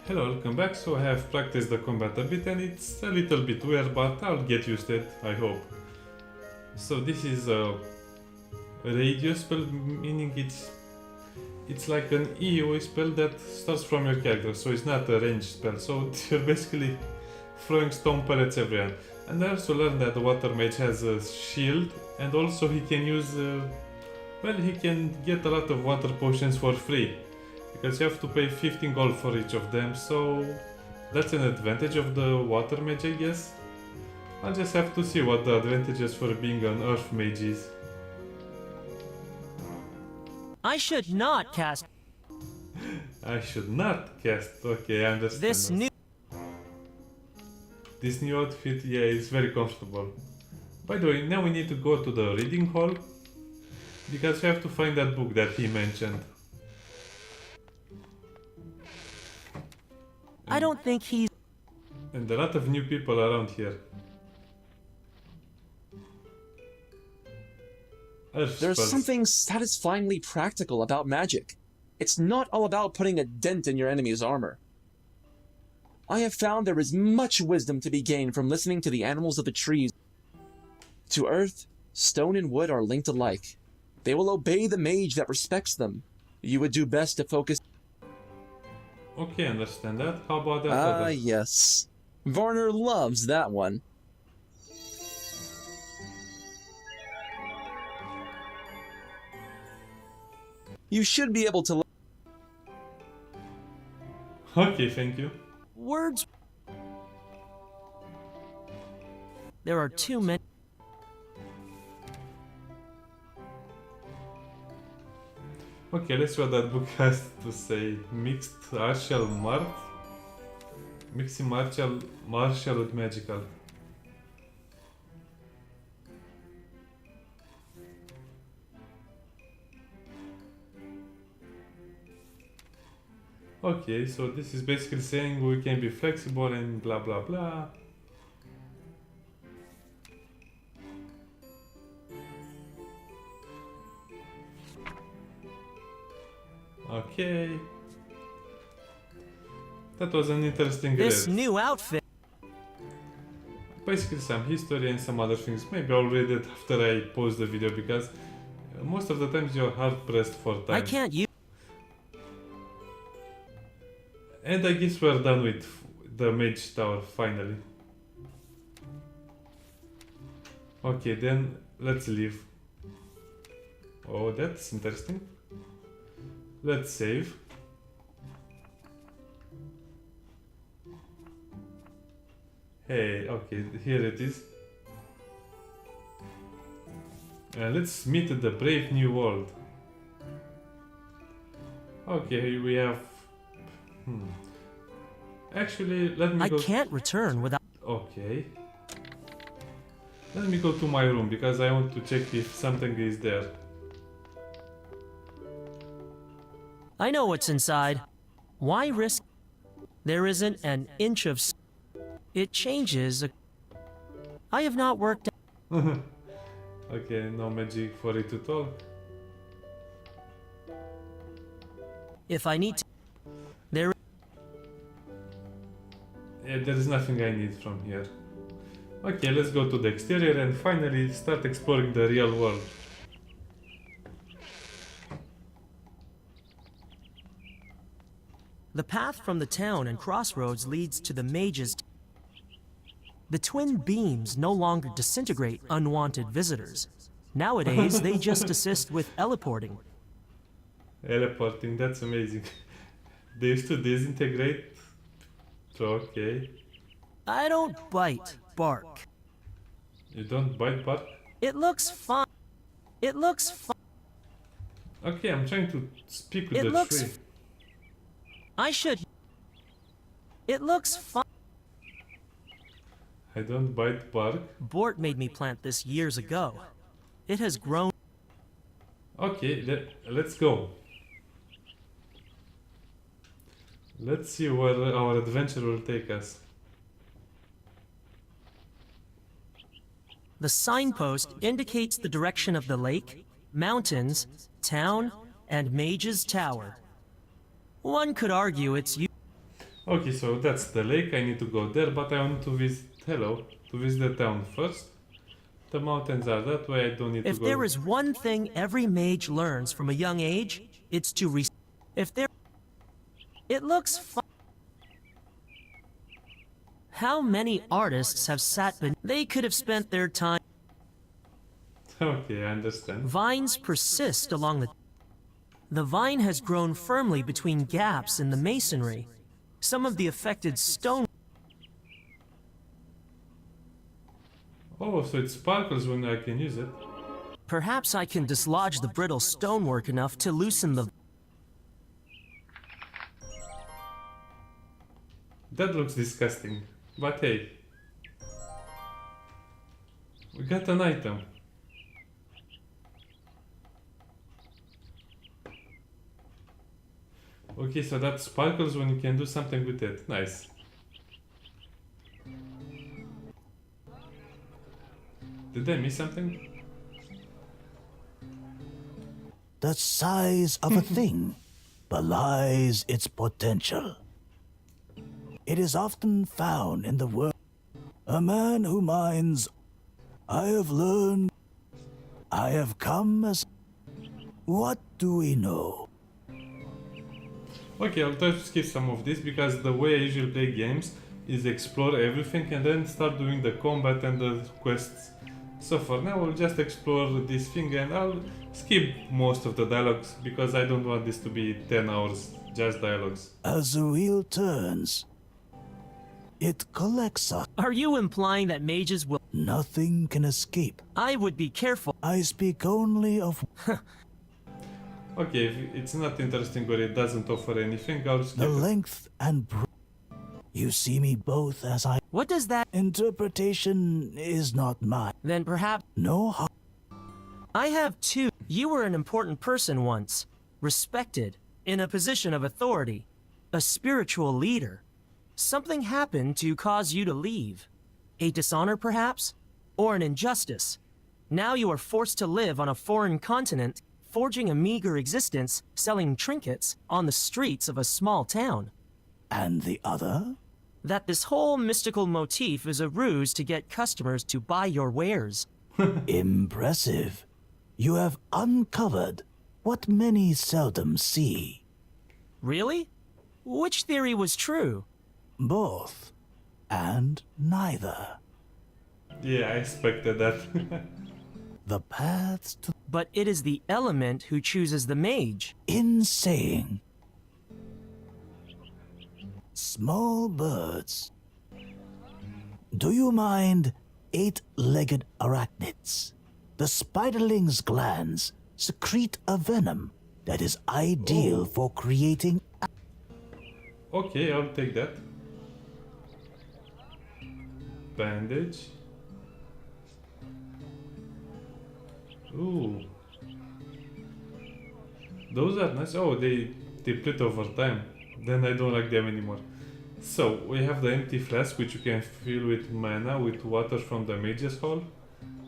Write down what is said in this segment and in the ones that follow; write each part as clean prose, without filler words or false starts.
Hello, welcome back. So I have practiced the combat a bit and it's a little bit weird, but I'll get used to it, I hope. So this is a radio spell, meaning it's like an EOE spell that starts from your character, so it's not a ranged spell. So you're basically throwing stone pellets everywhere. And I also learned that the water mage has a shield, and also he can use, well, he can get a lot of water potions for free. Because you have to pay 15 gold for each of them, so that's an advantage of the water mage, I guess. I'll just have to see what the advantages for being an earth mage is. I should not cast I should not cast. Okay, I understand. This new outfit, yeah, is very comfortable. By the way, now we need to go to the reading hall because we have to find that book that he mentioned. I don't think he's... And a lot of new people around here. There's something satisfyingly practical about magic. It's not all about putting a dent in your enemy's armor. I have found there is much wisdom to be gained from listening to the animals of the trees. To earth, stone and wood are linked alike. They will obey the mage that respects them. You would do best to focus... Okay, understand that. How about that other? Yes. Varner loves that one. You should be able to... Okay, thank you. Words... There are too many... Okay, let's see what that book has to say. Mixed martial art? Mixing martial with magical. Okay, so this is basically saying we can be flexible and blah blah blah. Okay. That was an interesting read. This new outfit... Basically some history and some other things. Maybe I'll read it after I post the video because most of the times you're hard pressed for time. I can't use... And I guess we're done with the Mage Tower finally. Okay, then let's leave. Oh, that's interesting. Let's save. Hey, okay, here it is. Let's meet at the brave new world. Okay, we have... Actually, let me go... I can't return without... Okay. Let me go to my room because I want to check if something is there. I know what's inside. Why risk... There isn't an inch of... It changes... I have not worked... Okay, no magic for it at all. If I need to... There... Yeah, there is nothing I need from here. Okay, let's go to the exterior and finally start exploring the real world. The path from the town and crossroads leads to the mage's... The twin beams no longer disintegrate unwanted visitors. Nowadays, they just assist with teleporting. Teleporting, that's amazing. They used to disintegrate. Okay. I don't bite, bark. You don't bite bark? It looks fine. It looks fine. Okay, I'm trying to speak with It the looks... tree. I should... It looks fine. I don't bite bark. Bort made me plant this years ago. It has grown... Okay, let's go. Let's see where our adventure will take us. The signpost indicates the direction of the lake, mountains, town, and Mage's Tower. One could argue it's... Okay, so that's the lake. I need to go there, but I want to visit. Hello, to visit the town first. The mountains are that way. I don't need to If go. there is one thing every mage learns from a young age, it's to if there... It looks fun. How many artists have sat they could have spent their time... Okay, I understand. Vines persist along the vine has grown firmly between gaps in the masonry. Some of the affected stone... Oh, so it sparkles when I can use it. Perhaps I can dislodge the brittle stonework enough to loosen the... That looks disgusting. But hey. We got an item. Okay, so that sparkles when you can do something with it. Nice. Did I miss something? The size of a thing belies its potential. It is often found in the world. A man who mines, I have learned, I have come as... What do we know? Okay, I'll try to skip some of this because the way I usually play games is explore everything and then start doing the combat and the quests. So for now I'll just explore this thing and I'll skip most of the dialogues because I don't want this to be 10 hours just dialogues. As the wheel turns, it collects us. Are you implying that mages will... Nothing can escape. I would be careful. I speak only of... Okay, if it's not interesting or it doesn't offer anything, I'll skip the it. length and breadth. You see me both as I... What does that... Interpretation is not mine. Then perhaps... No harm. I have two. You were an important person once. Respected. In a position of authority. A spiritual leader. Something happened to cause you to leave. A dishonor, perhaps? Or an injustice. Now you are forced to live on a foreign continent, forging a meager existence, selling trinkets on the streets of a small town. And the other? That this whole mystical motif is a ruse to get customers to buy your wares. Impressive. You have uncovered what many seldom see. Really? Which theory was true? Both. And neither. Yeah, I expected that. The paths to... But it is the element who chooses the mage. In saying... Small birds. Do you mind 8-legged arachnids? The spiderling's glands secrete a venom that is ideal for creating... Okay, I'll take that. Bandage. Ooh. Those are nice. Oh, they deplete over time. Then I don't like them anymore. So, we have the empty flask which you can fill with mana with water from the Mage's Hall.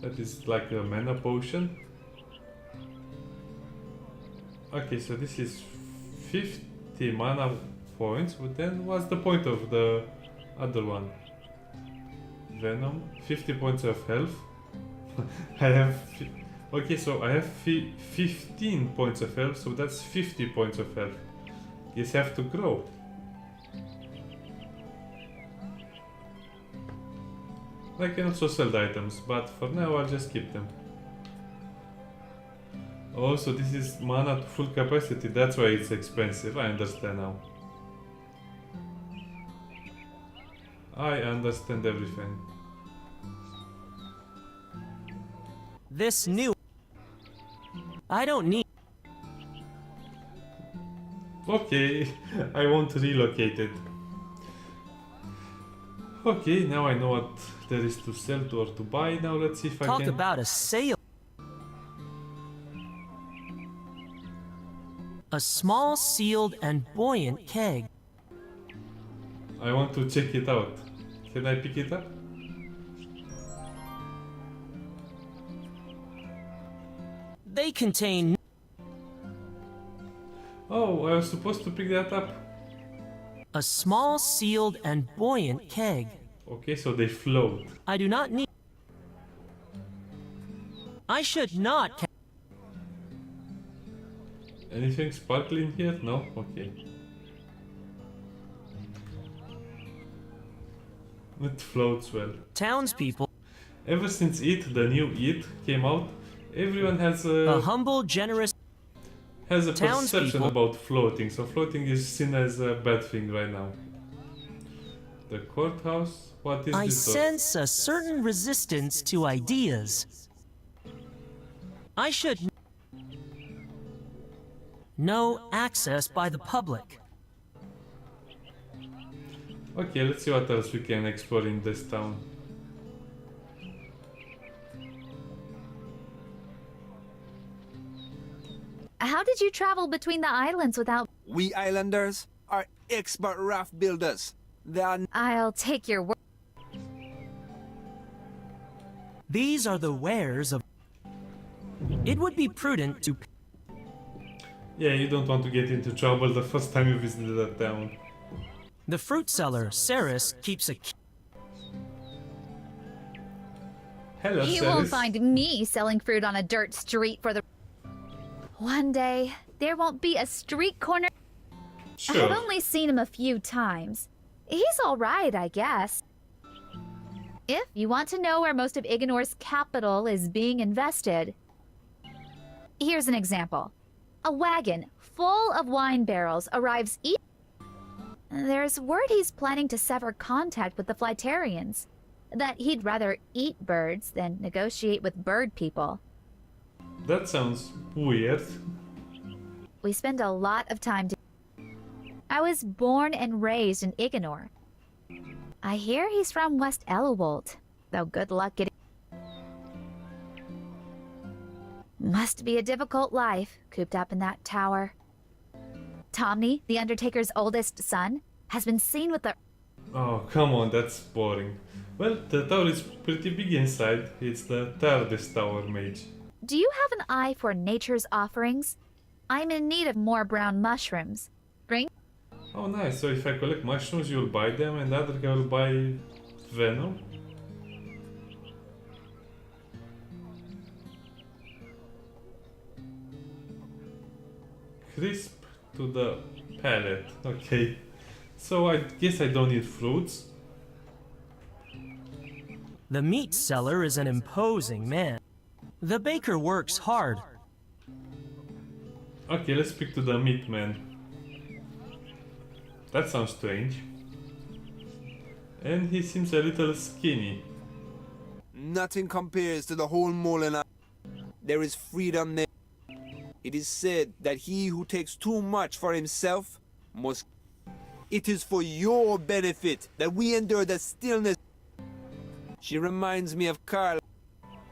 That is like a mana potion. Okay, so this is 50 mana points, but then what's the point of the other one? Venom, 50 points of health. I have... Okay, so I have 15 points of health, so that's 50 points of health. These have to grow. I can also sell the items, but for now I'll just keep them. Oh, so this is mana to full capacity, that's why it's expensive, I understand now. I understand everything. This new... I don't need... Okay, I won't relocate it. Okay, now I know what there is to sell to or to buy. Now let's see if I Talk can... about a sale. A small, sealed, and buoyant keg. I want to check it out. Can I pick it up? They contain... Oh, I was supposed to pick that up. A small, sealed, and buoyant keg. Okay, so they float. I do not need. I should not. Anything sparkling here? No? Okay. It floats well. Townspeople. Ever since It, the new It, came out, everyone has A humble, generous. has a perception townspeople- about floating, so floating is seen as a bad thing right now. The courthouse? What is I this door? sense a certain resistance to ideas. I should. No access by the public. Okay, let's see what else we can explore in this town. How did you travel between the islands without... We islanders are expert raft builders. They are I'll take your word. These are the wares of. It would be prudent to. Yeah, you don't want to get into trouble the first time you visited that town. The fruit seller, Saris, keeps a. Hello, You Ceres. won't find me selling fruit on a dirt street for the... One day, there won't be a street corner. Sure. I've only seen him a few times. He's all right, I guess. If you want to know where most of Igenor's capital is being invested, here's an example. A wagon full of wine barrels arrives each... There's word he's planning to sever contact with the Flytarians. That he'd rather eat birds than negotiate with bird people. That sounds weird. We spend a lot of time to... I was born and raised in Igenor. I hear he's from West Elowold, though good luck getting... Must be a difficult life, cooped up in that tower. Tomny, the Undertaker's oldest son, has been seen with the... Oh, come on, that's boring. Well, the tower is pretty big inside. It's the TARDIS tower, Mage. Do you have an eye for nature's offerings? I'm in need of more brown mushrooms. Bring... Oh, nice. So if I collect mushrooms, you'll buy them, and the other guy will buy venom? Crisp to the palate. Okay. So I guess I don't need fruits. The meat seller is an imposing man. The baker works hard. Okay, let's speak to the meat man. That sounds strange. And he seems a little skinny. nothing compares to the whole Molen. There is freedom there. It is said that he who takes too much for himself must... It is for your benefit that we endure the stillness. She reminds me of Carl.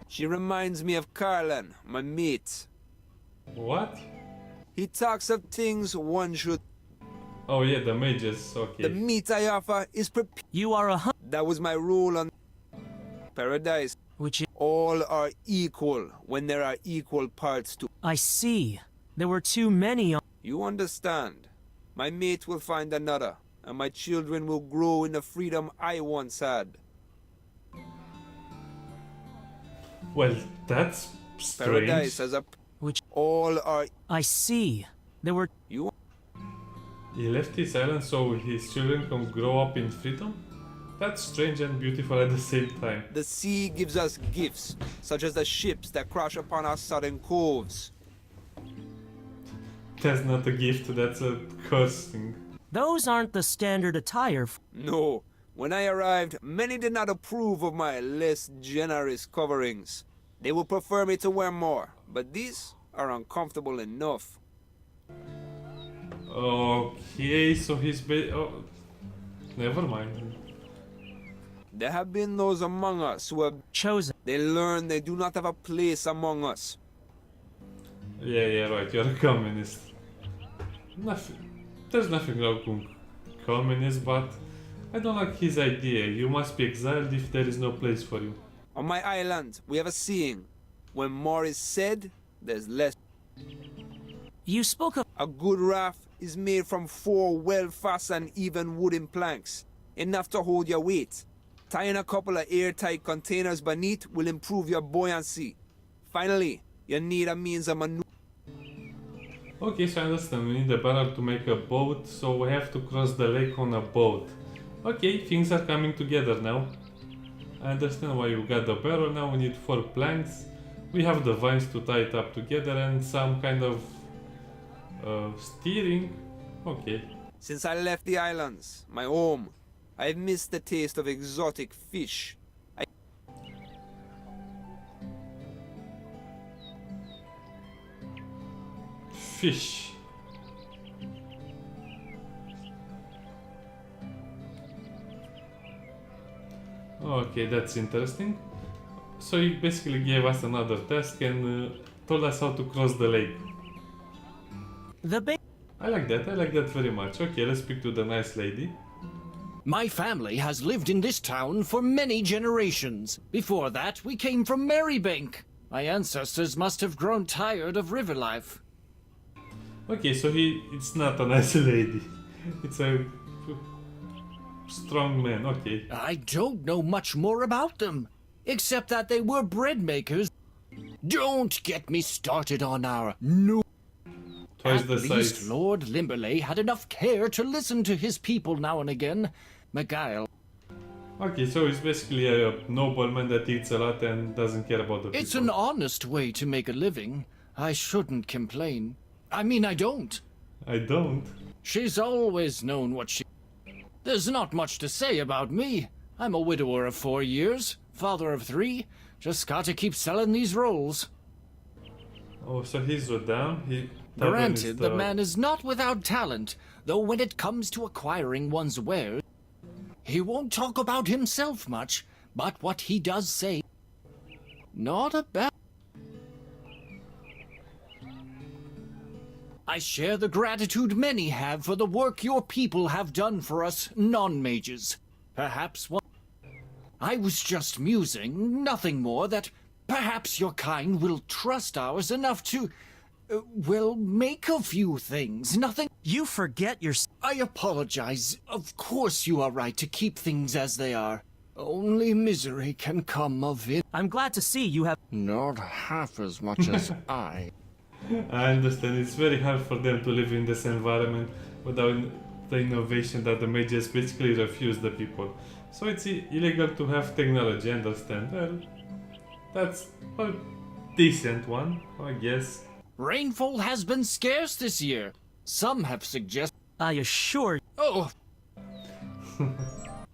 She reminds me of Carlan, my mate. What? He talks of things one should... Oh yeah, the mages, okay. The meat I offer is prepared. You are a That was my rule on Paradise. which is, All are equal when there are equal parts to... I see. There were too many on. You understand. My mate will find another, and my children will grow in the freedom I once had. Well, that's strange. Paradise as a... Which All are... I see. There were. You... He left his island so his children can grow up in freedom? That's strange and beautiful at the same time. The sea gives us gifts, such as the ships that crash upon our southern coves. That's not a gift, that's a cursing. Those aren't the standard attire. No, when I arrived, many did not approve of my less generous coverings. They would prefer me to wear more, but these are uncomfortable enough. Okay, so he's oh, never mind. There have been those among us who have... Chosen. They learn they do not have a place among us. Yeah, right, you're a communist. There's nothing wrong with communist, but I don't like his idea. You must be exiled if there is no place for you. On my island, we have a saying. When more is said, there's less. You spoke of. A good raft is made from 4 well-fastened even wooden planks, enough to hold your weight. Tying a couple of airtight containers beneath will improve your buoyancy. Finally, you need a means of maneuver. Okay, so I understand. We need a barrel to make a boat, so we have to cross the lake on a boat. Okay, things are coming together now. I understand why you got the barrel. Now we need 4 planks. We have the vines to tie it up together and some kind of steering. Okay. Since I left the islands, my home, I've missed the taste of exotic fish. Fish. Okay, that's interesting. So he basically gave us another task and told us how to cross the lake. I like that very much. Okay, let's speak to the nice lady. My family has lived in this town for many generations. Before that, we came from Marybank. My ancestors must have grown tired of river life. Okay, so it's not a nice lady. It's a strong man, okay. I don't know much more about them, except that they were bread makers. Don't get me started on our no. Twice At the least size. Lord Limberley had enough care to listen to his people now and again. Miguel. Okay, so he's basically a nobleman that eats a lot and doesn't care about the people. It's an honest way to make a living. I shouldn't complain. I mean, I don't. I don't. She's always known what she... There's not much to say about me. I'm a widower of 4 years, father of 3. Just gotta keep selling these rolls. Oh, so he's so down. Granted, the man is not without talent, though when it comes to acquiring one's wares, he won't talk about himself much, but what he does say, not a bad... I share the gratitude many have for the work your people have done for us non-mages. Perhaps one... I was just musing, nothing more, that perhaps your kind will trust ours enough to... well, make a few things, nothing... You forget your... I apologize. Of course you are right to keep things as they are. Only misery can come of it. I'm glad to see you have... Not half as much as I. I understand. It's very hard for them to live in this environment without the innovation that the mages basically refuse the people. So it's illegal to have technology, I understand. Well, that's a decent one, I guess. Rainfall has been scarce this year. Some have suggested... I assure you. Oh!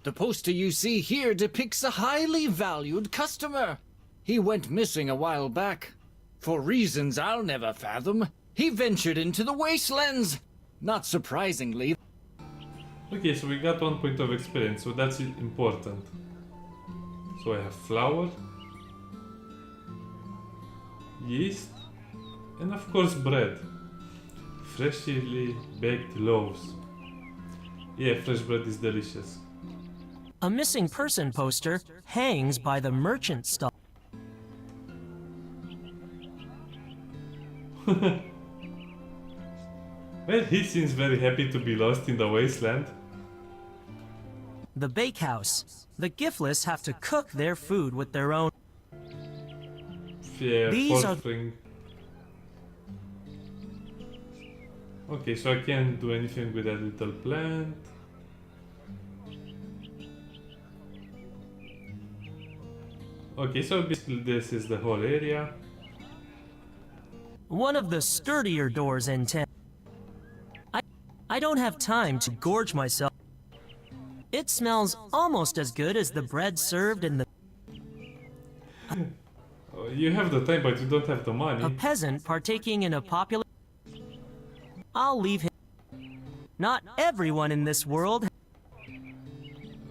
The poster you see here depicts a highly valued customer. He went missing a while back. For reasons I'll never fathom, he ventured into the wastelands. Not surprisingly. Okay, so we got 1 point of experience, so that's important. So I have flour, yeast, and of course bread. Freshly baked loaves. Yeah, fresh bread is delicious. A missing person poster hangs by the merchant stall. Well, he seems very happy to be lost in the wasteland. The bakehouse. The giftless have to cook their food with their own... Yeah, These are- thing. Okay, so I can't do anything with that little plant. Okay, so basically this is the whole area. One of the sturdier doors in town. I don't have time to gorge myself. It smells almost as good as the bread served in the... You have the time, but you don't have the money. A peasant partaking in a popular... I'll leave him. Not everyone in this world...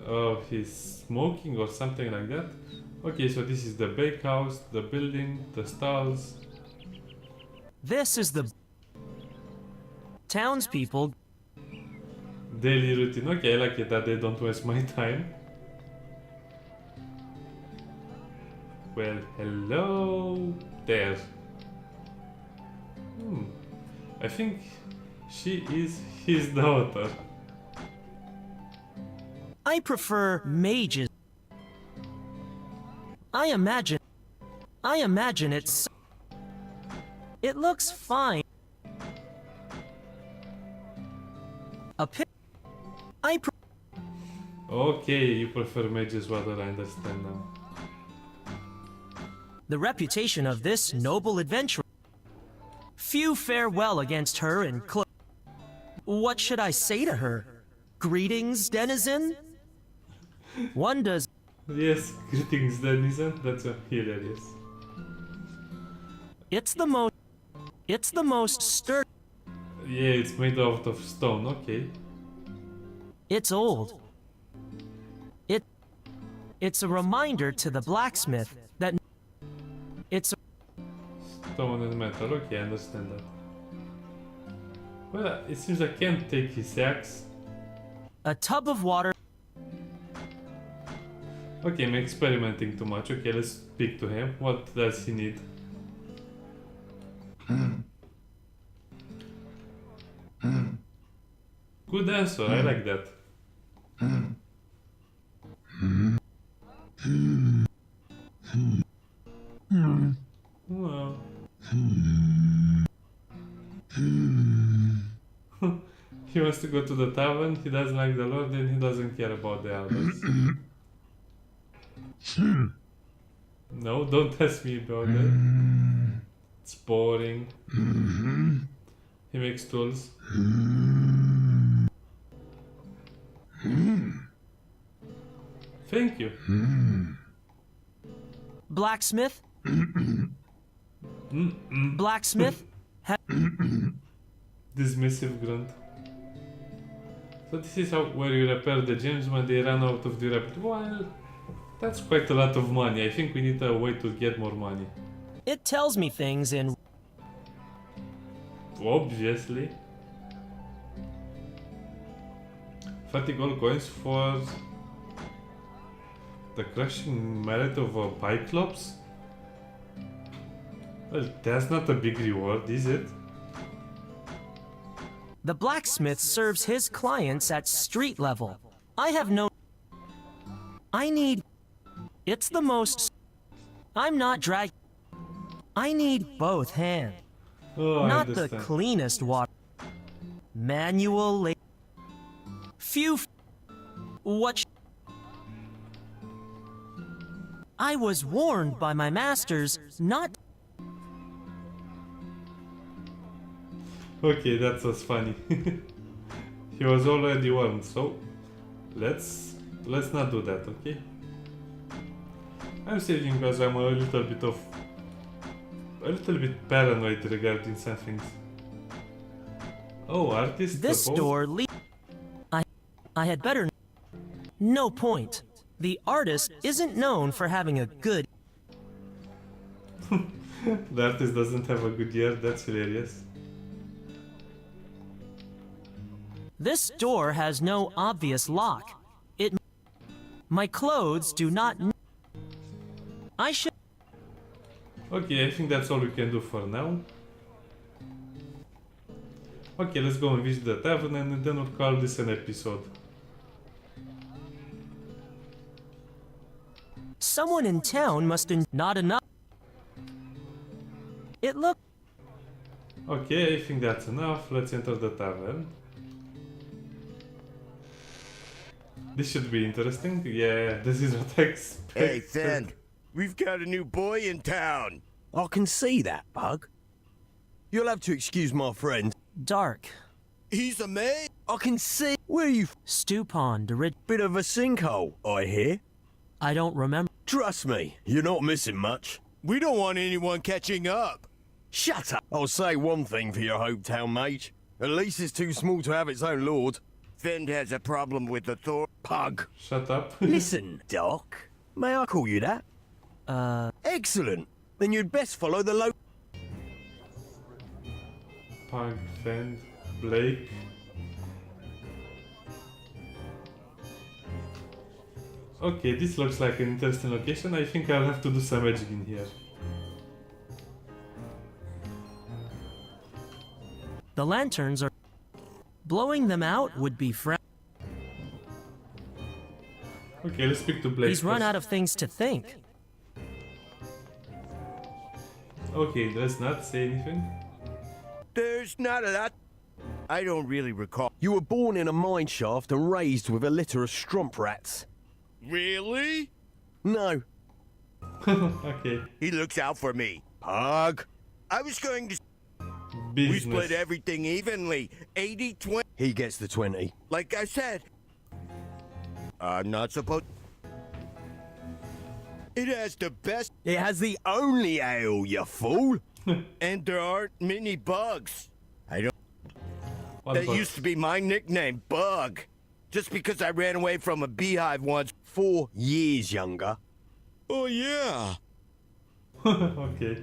Oh, he's smoking or something like that. Okay, so this is the bakehouse, the building, the stalls. This is the... Townspeople... Daily routine. Okay, I like it that they don't waste my time. Well, hello there. I think She is his daughter. I prefer mages. I imagine it's... It looks fine. Okay, you prefer mages rather, I understand now. The reputation of this noble adventurer. Few fare well against her in What should I say to her? Greetings, denizen? One does... Yes, greetings denizen, that's hilarious. It's the most sturdy... Yeah, it's made out of stone, okay. It's old. It's a reminder to the blacksmith that... Stone and metal, okay, I understand that. Well, it seems I can't take his axe. A tub of water... Okay, I'm experimenting too much. Okay, let's speak to him. What does he need? Good answer, I like that. Well. He wants to go to the tavern, he doesn't like the Lord, and he doesn't care about the others. No, don't ask me about that. It's boring. He makes tools. Thank you. Blacksmith? Blacksmith? Dismissive grunt. So this is how where you repair the gems when they run out of durability. Well, that's quite a lot of money. I think we need a way to get more money. It tells me things in... Obviously. 30 gold coins for the crushing merit of a Pyclops? Well, that's not a big reward, is it? The blacksmith serves his clients at street level. I have no... I need... It's the most... I'm not drag... I need both hands. Oh, Not I the understand. cleanest water. Manual labor. Few... What... I was warned by my masters not... Okay, that was funny. He was already warned, so let's not do that, okay? I'm saving because I'm a little bit paranoid regarding some things. Oh, artist. This proposed? door I had better... No point. The artist isn't known for having a good... The artist doesn't have a good year, that's hilarious. This door has no obvious lock. My clothes do not... I should... Okay, I think that's all we can do for now. Okay, let's go and visit the tavern and then we'll call this an episode. Someone in town must... Not enough. It look... Okay, I think that's enough. Let's enter the tavern. This should be interesting. Yeah, this is what I expected. Hey, Thin, we've got a new boy in town. I can see that, Bug. You'll have to excuse my friend. Dark. He's a mage. I can see... Where you... Stupon, Bit of a sinkhole, I hear. I don't remember. Trust me, you're not missing much. We don't want anyone catching up. Shut up! I'll say one thing for your hometown, mage. At least it's too small to have its own lord. Finn has a problem with the Thor. Pug. Shut up. Listen, Doc. May I call you that? Excellent. Then you'd best follow the local... Pug, Fend, Blake. Okay, this looks like an interesting location. I think I'll have to do some magic in here. The lanterns are... Throwing them out would be Okay, let's speak to Blake. He's run first. out of things to think. Okay, let's not say anything. There's not a lot. I don't really recall. You were born in a mine shaft and raised with a litter of strump rats. Really? No. Okay. He looks out for me. Pug. I was going to... Business. We split everything evenly. 80-20. He gets the 20. Like I said. I'm not supposed... It has the best... It has the only ale, you fool. And there aren't many bugs. I don't... What That about- used to be my nickname, Bug. Just because I ran away from a beehive once. 4 years younger. Oh, yeah. Okay.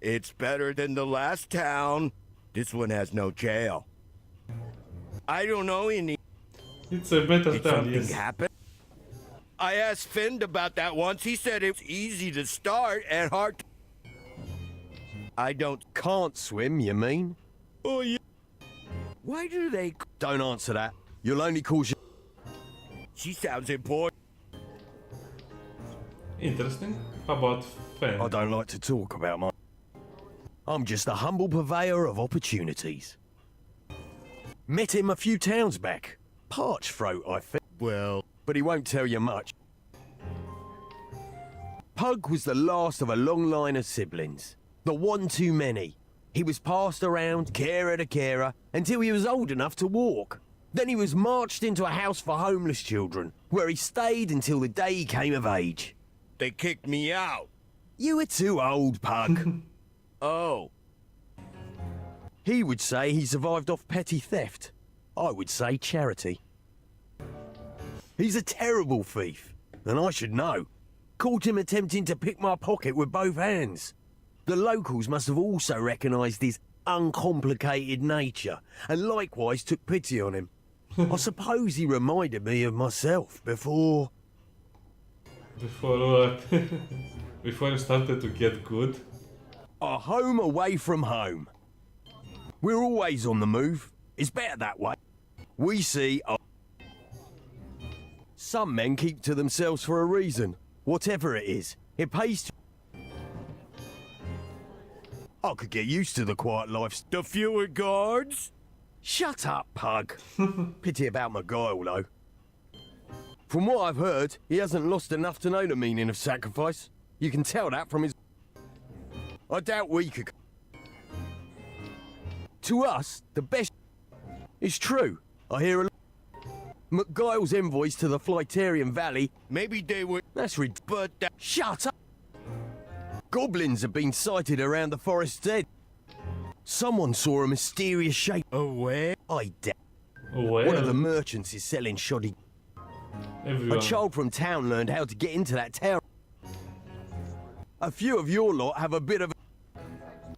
It's better than the last town. This one has no jail. I don't know any... It's a better Did town, something yes. happen? I asked Finn about that once. He said it's easy to start and hard to... I don't... Can't swim, you mean? Oh, yeah. Why do they... Don't answer that. You'll only cause you... She sounds important. Interesting. How about Fen? I don't like to talk about my... I'm just a humble purveyor of opportunities. Met him a few towns back. Parch throat, I think. Well... But he won't tell you much. Pug was the last of a long line of siblings. The one too many. He was passed around, carer to carer, until he was old enough to walk. Then he was marched into a house for homeless children, where he stayed until the day he came of age. They kicked me out. You were too old, Pug. Oh. He would say he survived off petty theft. I would say charity. He's a terrible thief, and I should know. Caught him attempting to pick my pocket with both hands. The locals must have also recognised his uncomplicated nature, and likewise took pity on him. I suppose he reminded me of myself before... Before what? Before you started to get good? A home away from home. We're always on the move. It's better that way. We see... Some men keep to themselves for a reason. Whatever it is, it pays to... I could get used to the quiet life. The fewer guards? Shut up, Pug. Pity about my guile, though. From what I've heard, he hasn't lost enough to know the meaning of sacrifice. You can tell that from his... I doubt we could... To us, the best... is true. I hear a... McGuile's envoys to the Flyterian Valley... Maybe they were... That's rid... But that... Shut up! Goblins have been sighted around the forest's edge. Someone saw a mysterious shape. Oh, where? I doubt. Well, One of the merchants is selling shoddy. everyone. A child from town learned how to get into that town. A few of your lot have a bit of...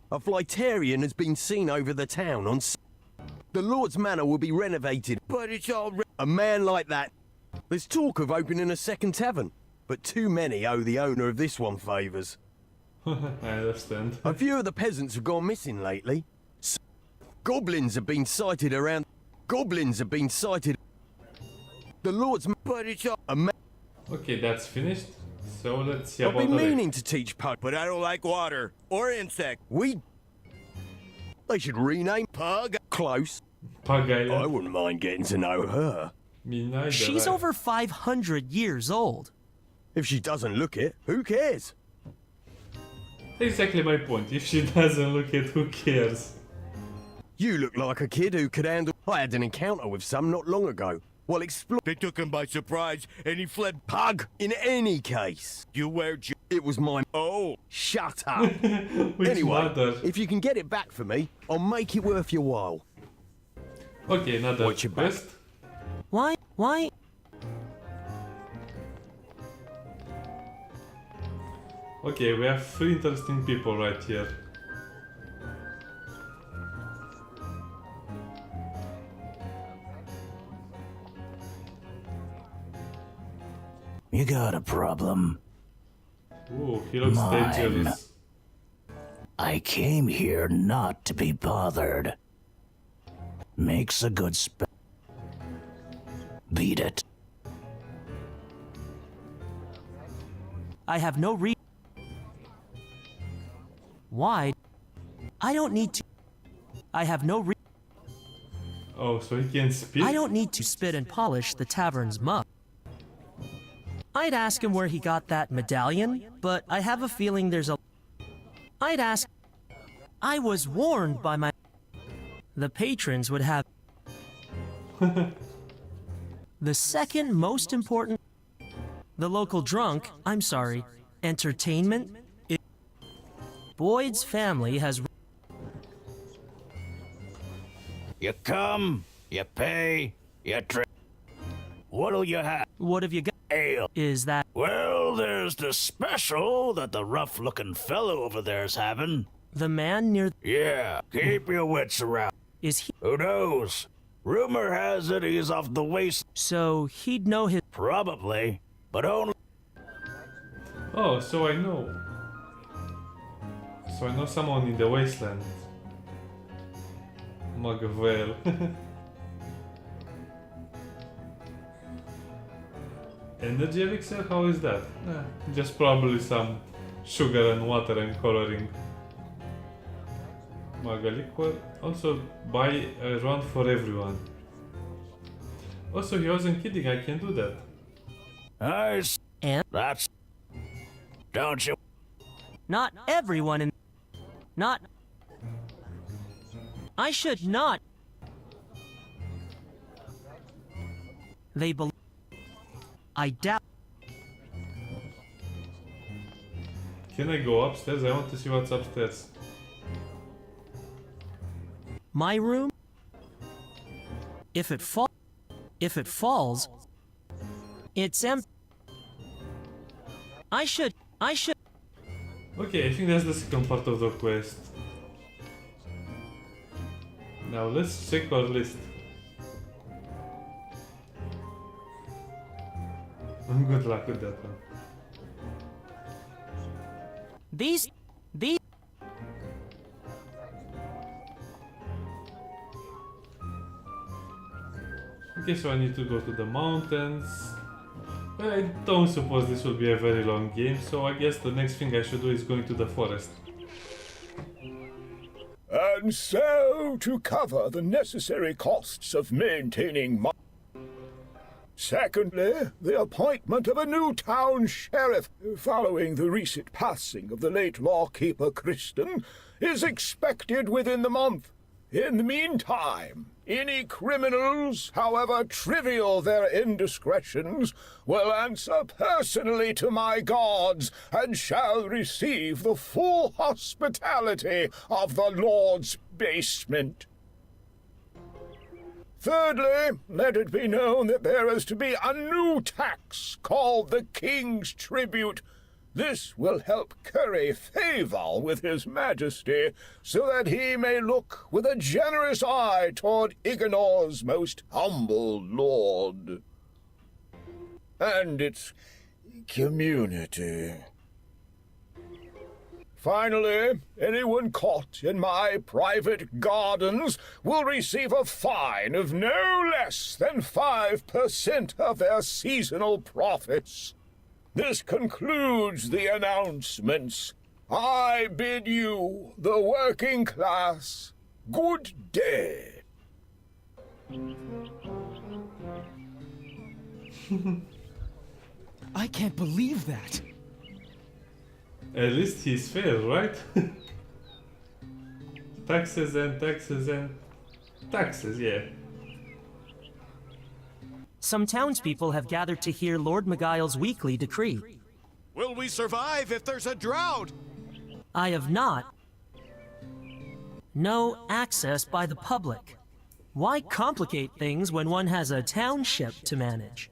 A Flyterian has been seen over the town on... The Lord's Manor will be renovated. But it's all... A man like that... There's talk of opening a second tavern. But too many owe the owner of this one favours. I understand. A few of the peasants have gone missing lately. Goblins have been sighted around... Goblins have been sighted... The Lord's... But it's all... A man... Okay, that's finished. So let's see I've about been the meaning to teach Pug... But I don't like water. Or insect. They should rename... Pug? Close. Pug I Island. wouldn't mind getting to know her. Me neither. She's I- over 500 years old. If she doesn't look it, who cares? Exactly my point. If she doesn't look it, who cares? You look like a kid who could handle... I had an encounter with some not long ago. While exploring... They took him by surprise, and he fled. Pug! In any case, You wear... it was my... Oh. Shut up! Which Anyway, mother? if you can get it back for me, I'll make it worth your while. Okay, another Watch your back. quest. Why? Okay, we have 3 interesting people right here. You got a problem. Ooh, he looks Mine. dangerous. I came here not to be bothered. Makes a good Beat it. I have no reason. Why? I don't need to. I have no reason. Oh, so he can speak? I don't need to spit and polish the tavern's mug. I'd ask him where he got that medallion, but I have a feeling there's a... I'd ask... I was warned by my... The patrons would have... The second most important... The local drunk, I'm sorry, entertainment... Boyd's family has... You come, you pay, you drink. What'll you have? What have you got? Ale. Is that... Well, there's the special that the rough-looking fellow over there's having. The man near... Yeah, keep your wits around. Is he... Who knows? Rumor has it he's off the waste. So he'd know his... Probably, but only... Oh, so I know. So I know someone in the wasteland. Mug of ale. Energy elixir? How is that? Just probably some sugar and water and coloring. Mug of liquor. Also buy a run for everyone. Also, he wasn't kidding, I can do that. Nice. And... That's... Don't you... Not everyone in... Not... I should not... They believe... I doubt... Can I go upstairs? I want to see what's upstairs. My room? If it falls... It's empty. I should... Okay, I think that's the second part of the quest. Now let's check our list. Good luck with that one. These... Okay, so I need to go to the mountains. I don't suppose this will be a very long game, so I guess the next thing I should do is going to the forest. And so, to cover the necessary costs of maintaining my... Secondly, the appointment of a new town sheriff, following the recent passing of the late lawkeeper Kristen, is expected within the month. In the meantime, any criminals, however trivial their indiscretions, will answer personally to my gods and shall receive the full hospitality of the Lord's basement. Thirdly, let it be known that there is to be a new tax called the King's Tribute. This will help curry favor with His Majesty, so that he may look with a generous eye toward Igenor's most humble lord and its community. Finally, anyone caught in my private gardens will receive a fine of no less than 5% of their seasonal profits. This concludes the announcements. I bid you, the working class, good day. I can't believe that. At least he's fair, right? Taxes and taxes and taxes, yeah. Some townspeople have gathered to hear Lord Magile's weekly decree. Will we survive if there's a drought? I have not. No access by the public. Why complicate things when one has a township to manage?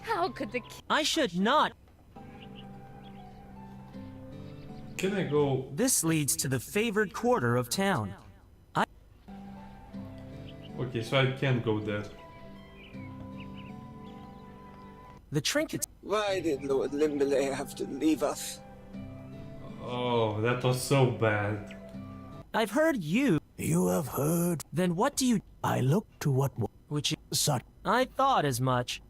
How could the I should not. Can I go? This leads to the favored quarter of town. Okay, so I can't go there. The trinkets. Why did Lord Limberley have to leave us? Oh, that was so bad. I've heard you. You have heard. Then what do you... I look to what Which such. I thought as much.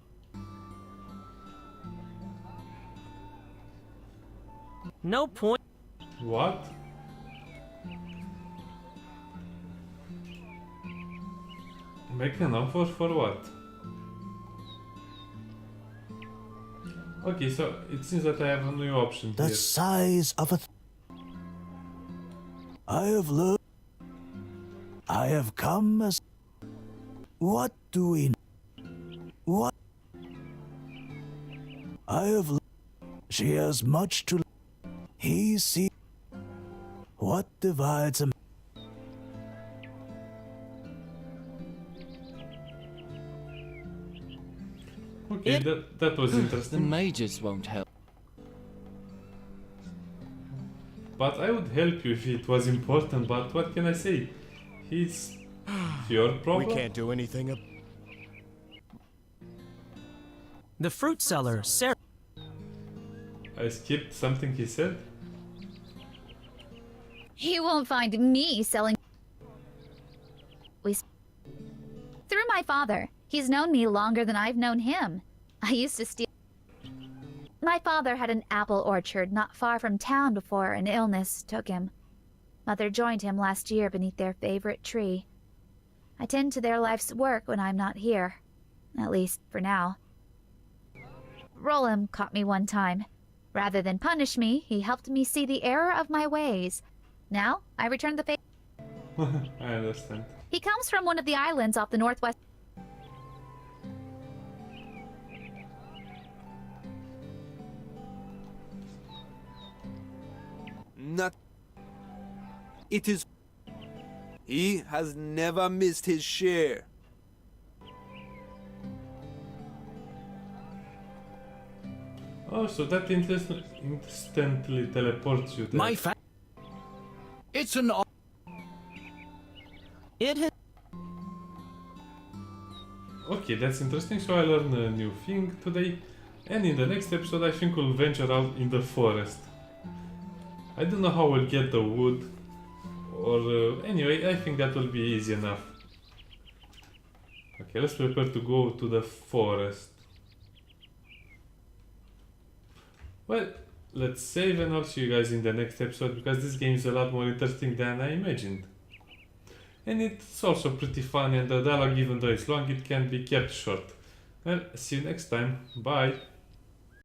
No point. What? Make an offer for what? Okay, so it seems that I have a new option The here. size of a. I have learned. I have come as. What do we? What? I have. She has much to. He sees. What divides a. Okay, that was The interesting. mages won't help. But I would help you if it was important, but what can I say? He's your problem? We can't do anything. The fruit seller, Sarah. I skipped something he said? He won't find me selling. Through my father. He's known me longer than I've known him. I used to steal. My father had an apple orchard not far from town before an illness took him. Mother joined him last year beneath their favorite tree. I tend to their life's work when I'm not here. At least, for now. Roland caught me one time. Rather than punish me, he helped me see the error of my ways. Now, I return the favor. I understand. He comes from one of the islands off the northwest. Not. It is. He has never missed his share. Oh, so that instantly teleports you there. My fa- It's an. It has... Okay, that's interesting. So I learned a new thing today. And in the next episode, I think we'll venture out in the forest. I don't know how we'll get the wood. Or anyway, I think that will be easy enough. Okay, let's prepare to go to the forest. Well, let's save and I'll see you guys in the next episode because this game is a lot more interesting than I imagined. And it's also pretty fun and the dialogue, even though it's long, it can be kept short. Well, see you next time. Bye!